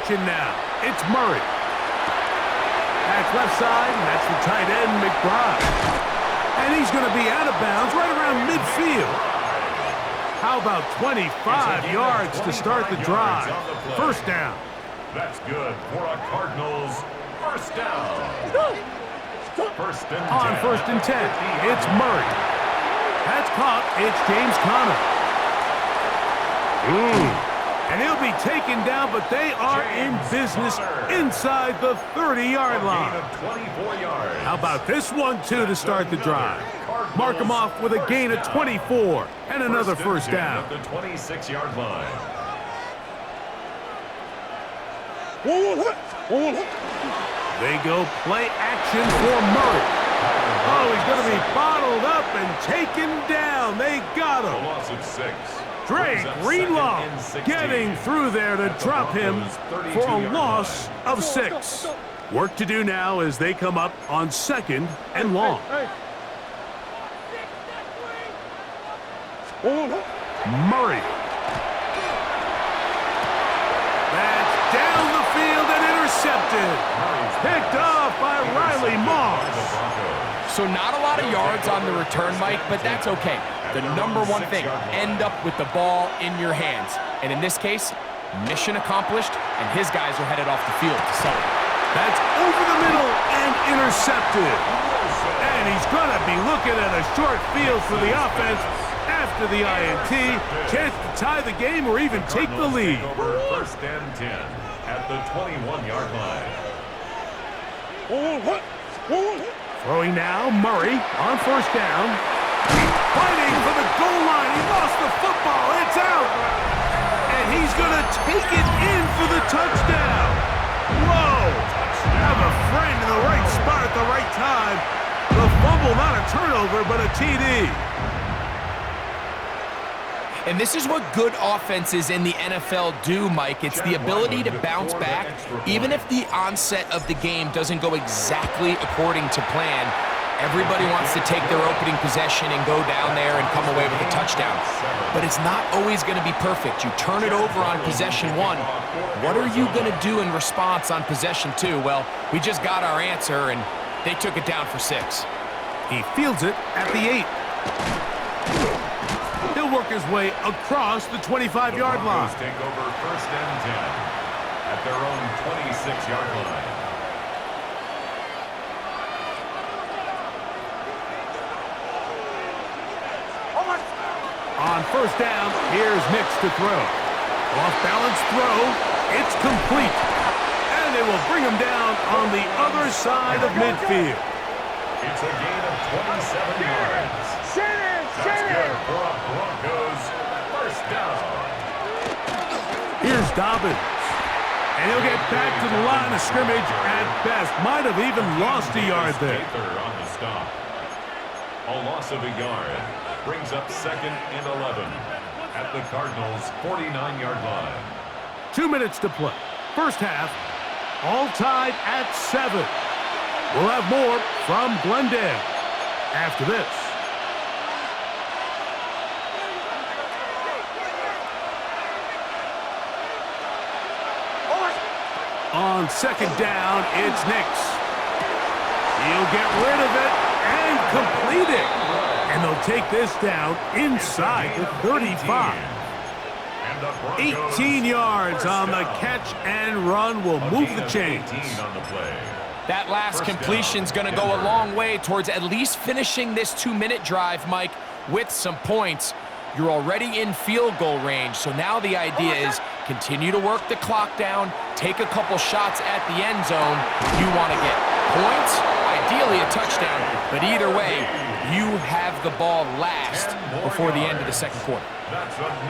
action now. It's Murray. That's left side, and that's the tight end, McBride. And he's going to be out of bounds right around midfield. How about 25 yards to start the drive? First down. That's good for a Cardinals first down. First and 10. On first and 10, it's Murray. That's caught. It's James Conner. And he'll be taken down, but they are in business inside the 30-yard line. 24 yards. How about this one, too, to start the drive? Mark him off with a gain of 24 and another first down. At the 26-yard line. They go play action for Murray. Oh, he's going to be bottled up and taken down. They got A him. loss of 6. Drake Greenlaw getting through there to drop him for a loss of 6. Work to do now as they come up on second and long. Murray. That's down the field and intercepted. Picked off by Riley Moss. So not a lot of yards on the return, Mike, but that's okay. The number one thing, end up with the ball in your hands. And in this case, mission accomplished, and his guys are headed off the field to celebrate. That's over the middle and intercepted. And he's going to be looking at a short field for the offense after the INT. Chance to tie the game or even take the lead. First and 10 at the 21-yard line. Throwing now, Murray on first down. Fighting for the goal line. He lost the football. It's out. And he's going to take it in for the touchdown. Whoa. Have a friend in the right spot at the right time. The fumble, not a turnover, but a TD. And this is what good offenses in the NFL do, Mike. It's the ability to bounce back, even if the onset of the game doesn't go exactly according to plan. Everybody wants to take their opening possession and go down there and come away with a touchdown. But it's not always going to be perfect. You turn it over on possession 1. What are you going to do in response on possession 2? Well, we just got our answer, and they took it down for 6. He fields it at the 8. He'll work his way across the 25-yard line. Take over first and 10 at their own 26-yard line. On first down, here's Nix to throw. Off-balance throw. It's complete. And they will bring him down on the other side of midfield. It's a gain of 27 yards. That's good for a Broncos first down. Here's Dobbins. And he'll get back to the line of scrimmage at best. Might have even lost a yard there. On the stop. A loss of a yard brings up second and 11 at the Cardinals' 49-yard line. 2 minutes to play. First half, all tied at 7. We'll have more from Glendale after this. On second down, it's Nix. He'll get rid of it and complete it. And they'll take this down inside the 35. 18 yards on the catch and run will move the chains. That last completion's going to go a long way towards at least finishing this 2-minute drive, Mike, with some points. You're already in field goal range, so now the idea is continue to work the clock down, take a couple shots at the end zone. You want to get points, ideally a touchdown, but either way, you have the ball last before the end of the second quarter.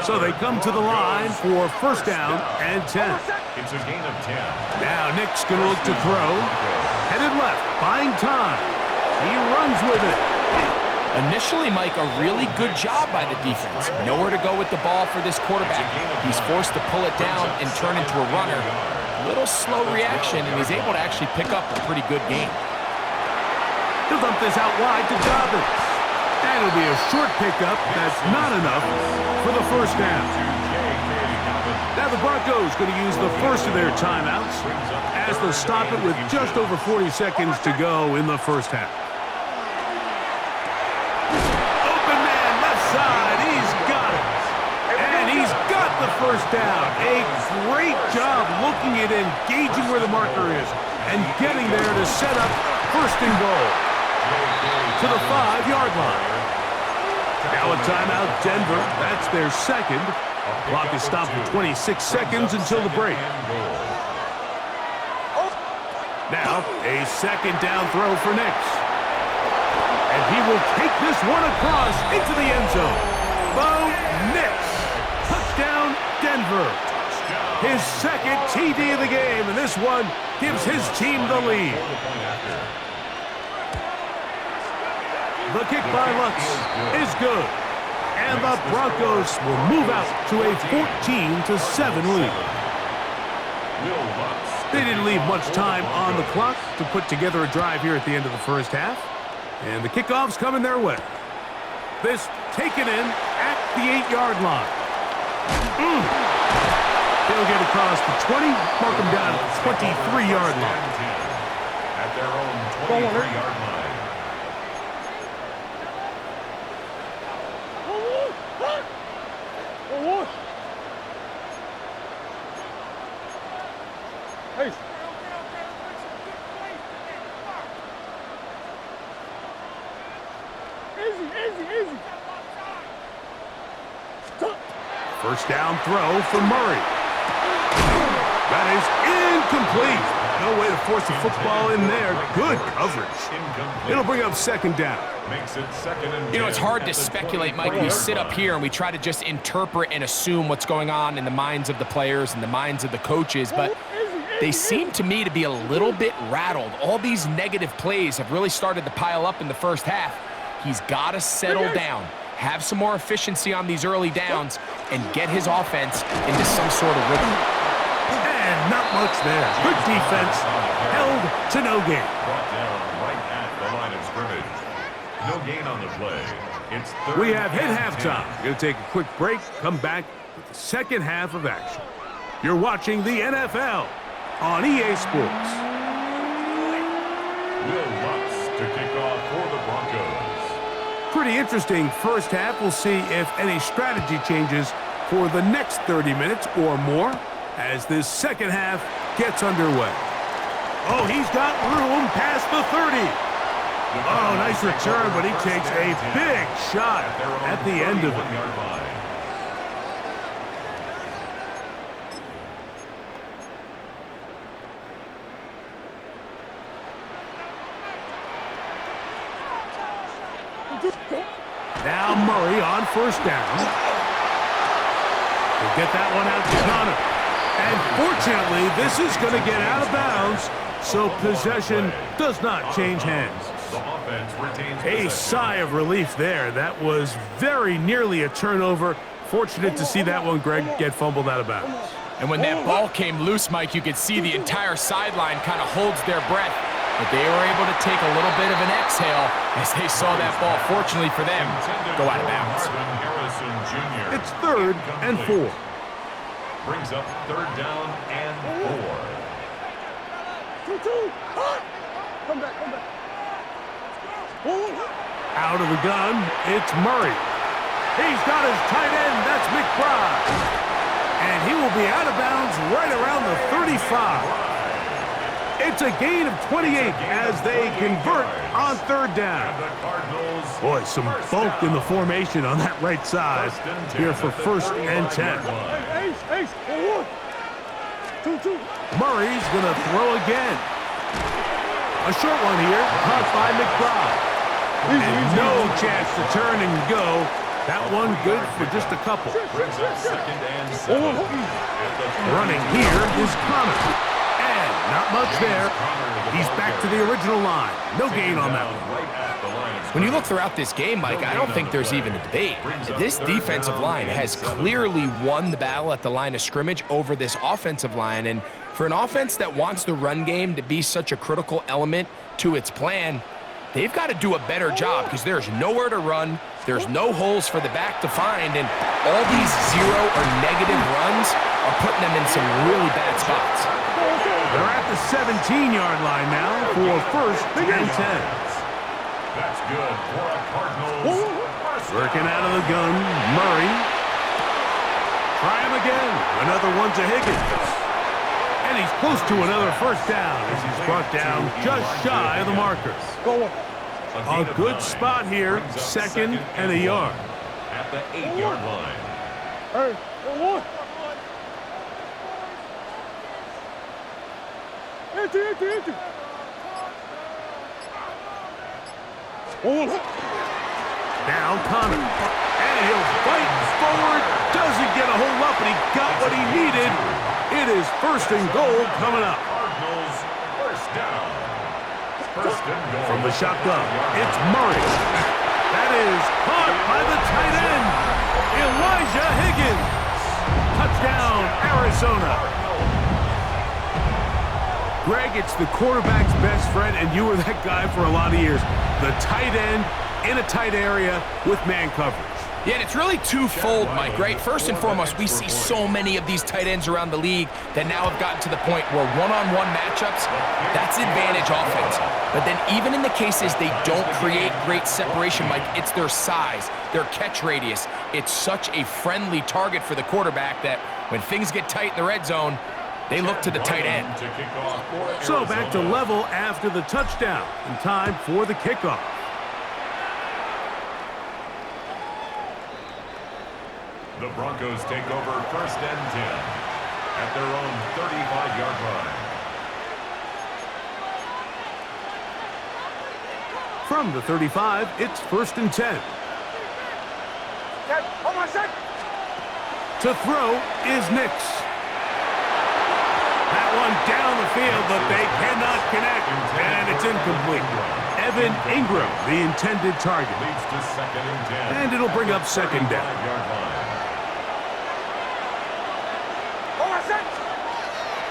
So they come to the line for first down and 10. It's a gain of 10. Now Nick's going to look to throw. Headed left, buying time. He runs with it. Initially, Mike, a really good job by the defense. Nowhere to go with the ball for this quarterback. He's forced to pull it down and turn into a runner. Little slow reaction, and he's able to actually pick up a pretty good game. He'll dump this out wide to Dobbins. And it'll be a short pickup. That's not enough for the first down. Now the Broncos going to use the first of their timeouts as they'll stop it with just over 40 seconds to go in the first half. Open man, left side. He's got it. And he's got the first down. A great job looking at engaging where the marker is and getting there to set up first and goal to the 5-yard line. Now a timeout, Denver. That's their second. Clock is stopped for 26 seconds until the break. Now, a second down throw for Nix. And he will take this one across into the end zone. Bo Nix. Touchdown, Denver. His second TD of the game, and this one gives his team the lead. The kick by Lutz is good. And the Broncos will move out to a 14-7 lead. They didn't leave much time on the clock to put together a drive here at the end of the first half. And the kickoff's coming their way. This taken in at the 8-yard line. They'll get across the 20, mark them down at the 23-yard line. At their own 23-yard line. First down throw for Murray. That is incomplete. No way to force the football in there. Good coverage. It'll bring up second down. Makes it second and 10. You know, it's hard to speculate, Mike. We sit up here and we try to just interpret and assume what's going on in the minds of the players and the minds of the coaches, but they seem to me to be a little bit rattled. All these negative plays have really started to pile up in the first half. He's got to settle down, have some more efficiency on these early downs, and get his offense into some sort of rhythm. And not much there. Good defense. Held to no gain. Brought down right at the line of scrimmage. No gain on the play. It's third. We have hit halftime. We're going to take a quick break, come back with the second half of action. You're watching the NFL on EA Sports. Will Lutz to kick off for the Broncos. Pretty interesting first half. We'll see if any strategy changes for the next 30 minutes or more as this second half gets underway. Oh, he's got room past the 30. Oh, nice return, but he takes a big shot at the end of it. Now Murray on first down. He'll get that one out to Connor. And fortunately, this is going to get out of bounds, so possession does not change hands. A sigh of relief there. That was very nearly a turnover. Fortunate to see that one, Greg, get fumbled out of bounds. And when that ball came loose, Mike, you could see the entire sideline kind of holds their breath. But they were able to take a little bit of an exhale as they saw that ball, fortunately for them, go out of bounds. It's 3rd and 4. Brings up 3rd down and 4. 2-2. Come back. Out of the gun, it's Murray. He's got his tight end, that's McBride. And he will be out of bounds right around the 35. It's a gain of 28 as they convert on 3rd down. Boy, some bulk in the formation on that right side here for 1st and 10. Ace. 2-2. Murray's going to throw again. A short one here, caught by McBride. And no chance to turn and go. That one good for just a couple. Brings up 2nd and 7. Running here is Connor. And not much there. He's back to the original line. No gain on that one. When you look throughout this game, Mike, I don't think there's even a debate. This defensive line has clearly won the battle at the line of scrimmage over this offensive line. And for an offense that wants the run game to be such a critical element to its plan, they've got to do a better job because there's nowhere to run, there's no holes for the back to find, and all these zero or negative runs are putting them in some really bad spots. They're at the 17-yard line now for first and 10. That's good for a Cardinals. Working out of the gun, Murray. Try him again. Another one to Higgins. And he's close to another first down as he's brought down just shy of the marker. A good spot here, second and a yard. At the 8-yard line. Hey, one. Empty. Now Connor. And he'll fight forward. Doesn't get a whole up, but he got what he needed. It is first and goal coming up. Cardinals first down. First and goal. From the shotgun, it's Murray. That is caught by the tight end, Elijah Higgins. Touchdown, Arizona. Greg, it's the quarterback's best friend, and you were that guy for a lot of years. The tight end in a tight area with man coverage. Yeah, and it's really twofold, Mike, right? First and foremost, we see so many of these tight ends around the league that now have gotten to the point where one-on-one matchups, that's advantage offense. But then even in the cases they don't create great separation, Mike, it's their size, their catch radius. It's such a friendly target for the quarterback that when things get tight in the red zone, they look to the tight end. So back to level after the touchdown, and time for the kickoff. The Broncos take over first and 10 at their own 35-yard line. From the 35, it's first and 10. Hold on a sec. To throw is Nix. That one down the field, but they cannot connect, and it's incomplete. Evan Ingram, the intended target. Leads to second and 10. And it'll bring up second down.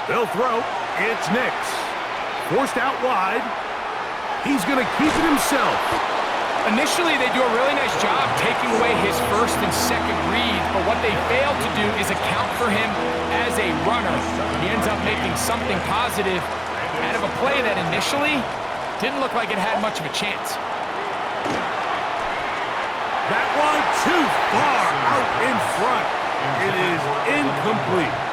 They'll throw. It's Nix. Forced out wide. He's going to keep it himself. Initially, they do a really nice job taking away his first and second reads, but what they fail to do is account for him as a runner. He ends up making something positive out of a play that initially didn't look like it had much of a chance. That one too far out in front. It is incomplete.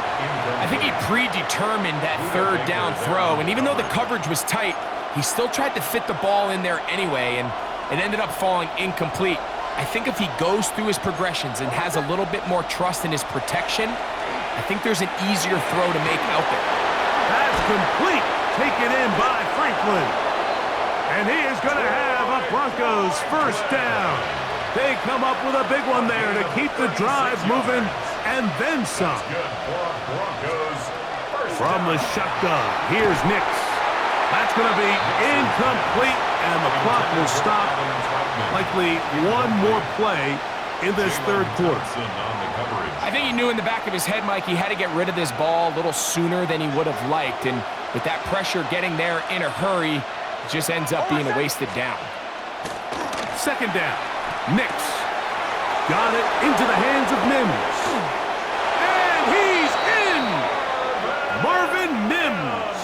I think he predetermined that third down throw, and even though the coverage was tight, he still tried to fit the ball in there anyway, and it ended up falling incomplete. I think if he goes through his progressions and has a little bit more trust in his protection, I think there's an easier throw to make out there. That's complete. Taken in by Franklin. And he is going to have a Broncos first down. They come up with a big one there to keep the drive moving, and then some. From the shotgun, here's Nix. That's going to be incomplete, and the clock will stop. Likely one more play in this third quarter. I think he knew in the back of his head, Mike, he had to get rid of this ball a little sooner than he would have liked, and with that pressure getting there in a hurry, it just ends up being a wasted down. Second down. Nix got it into the hands of Mims. And he's in! Marvin Mims.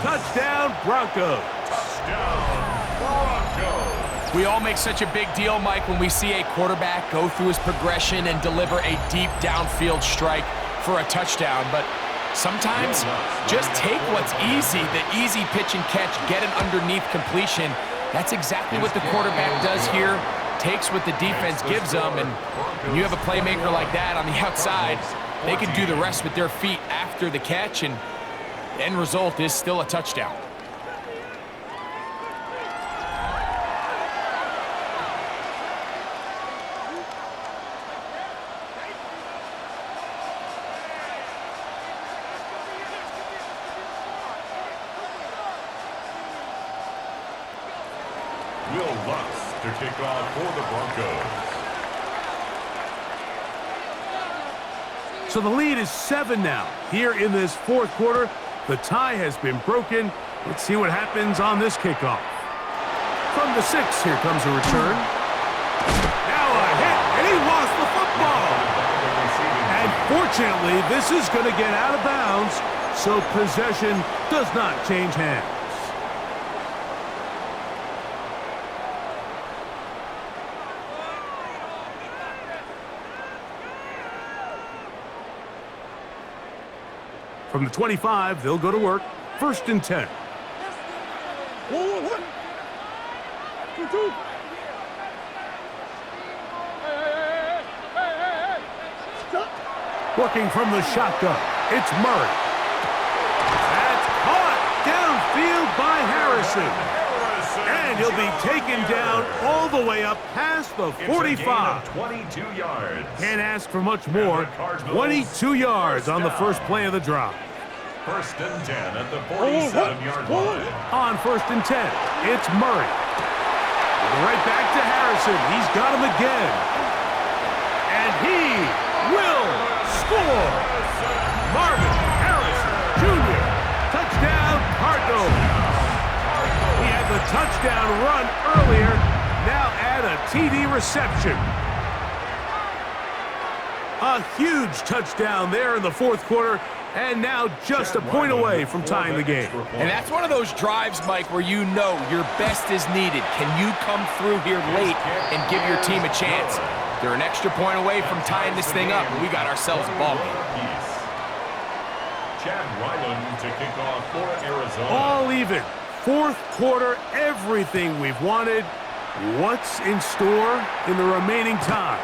Touchdown, Broncos. We all make such a big deal, Mike, when we see a quarterback go through his progression and deliver a deep downfield strike for a touchdown. But sometimes just take what's easy, the easy pitch and catch, get an underneath completion. That's exactly what the quarterback does here. Takes what the defense gives them, and when you have a playmaker like that on the outside, they can do the rest with their feet after the catch, and the end result is still a touchdown. To kick off for the Broncos. So the lead is 7 now. Here in this fourth quarter, the tie has been broken. Let's see what happens on this kickoff. From the 6, here comes a return. Now a hit, and he lost the football. And fortunately, this is going to get out of bounds, so possession does not change hands. From the 25, they'll go to work. 1st and 10. 1, 2, 2. Hey. Stop. Working from the shotgun, it's Murray. That's caught downfield by Harrison. And he'll be taken down all the way up past the 45. 22 yards. Can't ask for much more. 22 yards on the first play of the drive. 1st and 10 at the 47-yard line. On 1st and 10, it's Murray. Right back to Harrison. He's got him again. And he will score. Marvin Harrison Jr. Touchdown, Cardinals. He had the touchdown run earlier. Now add a TD reception. A huge touchdown there in the 4th quarter. And now just a point away from tying the game. And that's one of those drives, Mike, where you know your best is needed. Can you come through here late and give your team a chance? They're an extra point away from tying this thing up, and we got ourselves a ball game. Chad Ryland to kick off for Arizona. All even. 4th quarter, everything we've wanted. What's in store in the remaining time?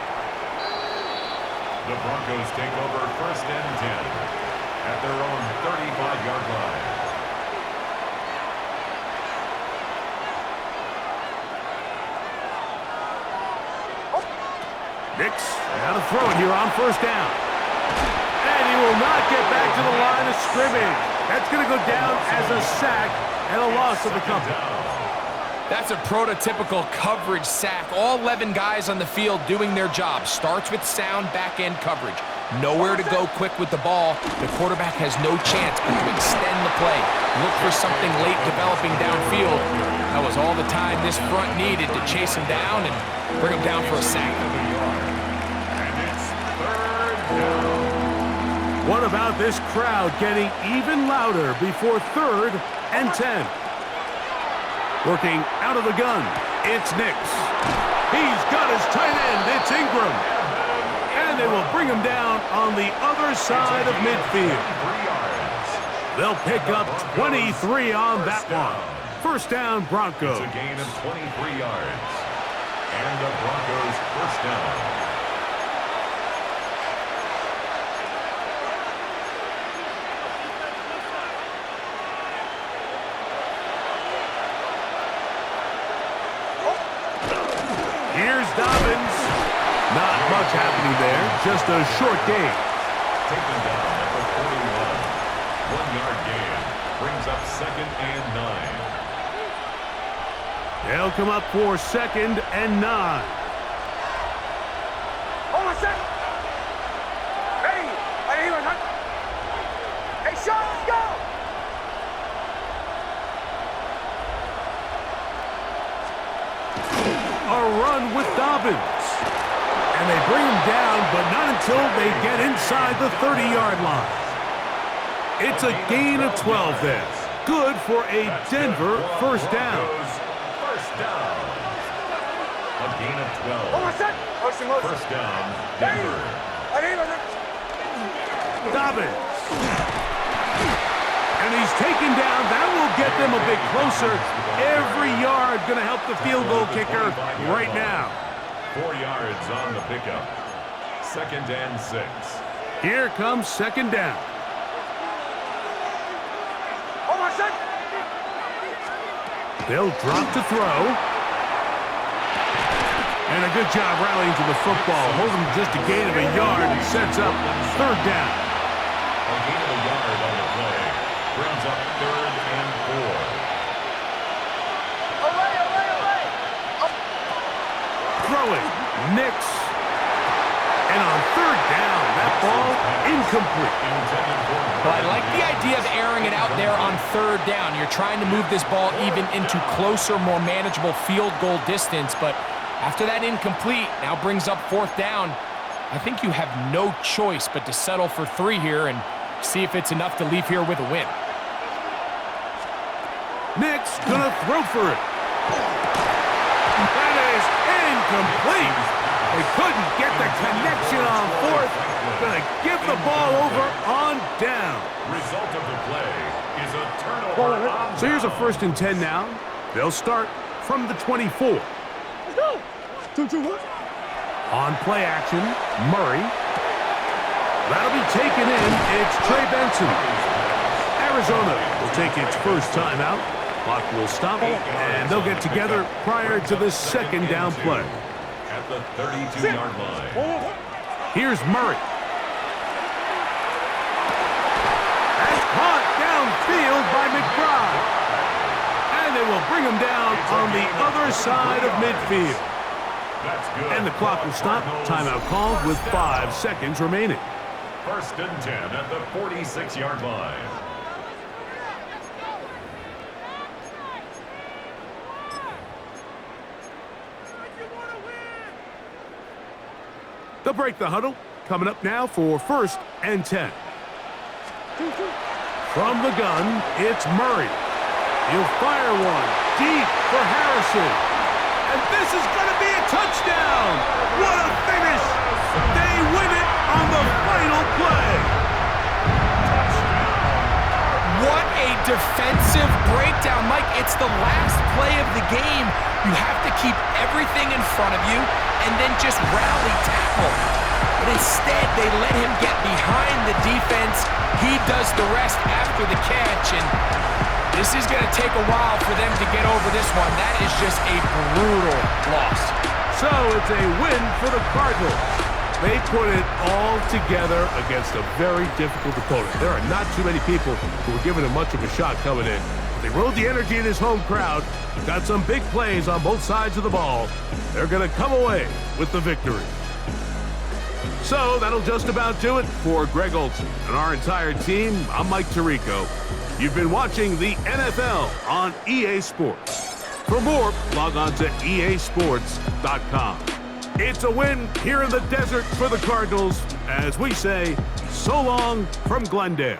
The Broncos take over 1st and 10. At their own 35-yard line. Nix, now to throw it here on 1st down. And he will not get back to the line of scrimmage. That's going to go down as a sack and a loss of the company. That's a prototypical coverage sack. All 11 guys on the field doing their job. Starts with sound back-end coverage. Nowhere to go quick with the ball. The quarterback has no chance but to extend the play. Look for something late developing downfield. That was all the time this front needed to chase him down and bring him down for a sack. And it's 3rd down. What about this crowd getting even louder before 3rd and 10? Working out of the gun, it's Nix. He's got his tight end, it's Ingram. And they will bring him down on the other side of midfield. They'll pick up 23 on that one. 1st down, Broncos. It's a gain of 23 yards. And the Broncos 1st down. Here's Dobbins. Not much happening there, just a short gain. Taken down at the 41. 1-yard gain. Brings up 2nd and 9. They'll come up for 2nd and 9. Hold on a sec. Ready. Hey, Sean, let's go. A run with Dobbins. And they bring him down, but not until they get inside the 30-yard line. It's a gain of 12 there. Good for a Denver 1st down. First down. A gain of 12. Hold on a sec. 1st down, Denver. Dobbins. And he's taken down. That will get them a bit closer. Every yard going to help the field goal kicker right now. 4 yards on the pickup. 2nd and 6. Here comes 2nd down. Hold on a sec. They'll drop to throw. And a good job rallying to the football. Holding just a gain of a yard and sets up 3rd down. A gain of a yard on the play. Brings up 3rd and 4. Throwing, Nix. And on 3rd down, that Ball incomplete. Well, I like the idea of airing it out there on third down. You're trying to move this ball even into closer, more manageable field goal distance, but after that incomplete, now brings up fourth down. I think you have no choice but to settle for 3 here and see if it's enough to leave here with a win. Nick's gonna throw for it. That is incomplete. They couldn't get the connection on fourth. Gonna give the ball over on down. Result of the play is a turnover on So here's a 1st and 10 now. They'll start from the 24. Let's go. 2-2-1. On play action, Murray. That'll be taken in. It's Trey Benson. Arizona will take its first timeout. Clock will stop, and they'll get together prior to the second down play. at the 32-yard line. Here's Murray. That's caught downfield by McBride. And they will bring him down on the other side of midfield. That's good. And the clock will stop. Timeout called with 5 seconds remaining. 1st and 10 at the 46-yard line. They'll break the huddle. Coming up now for 1st and 10. From the gun, it's Murray. He'll fire one deep for Harrison. And this is going to be a touchdown. What a finish. They win it on the final play. What a defensive breakdown. Mike, it's the last play of the game. You have to keep everything in front of you and then just rally tackle. But instead, they let him get behind the defense. He does the rest after the catch, and this is going to take a while for them to get over this one. That is just a brutal loss. So it's a win for the Cardinals. They put it all together against a very difficult opponent. There are not too many people who were giving him much of a shot coming in. They rode the energy in his home crowd, got some big plays on both sides of the ball. They're going to come away with the victory. So that'll just about do it for Greg Olson and our entire team. I'm Mike Tirico. You've been watching the NFL on EA Sports. For more, log on to easports.com. It's a win here in the desert for the Cardinals as we say so long from Glendale.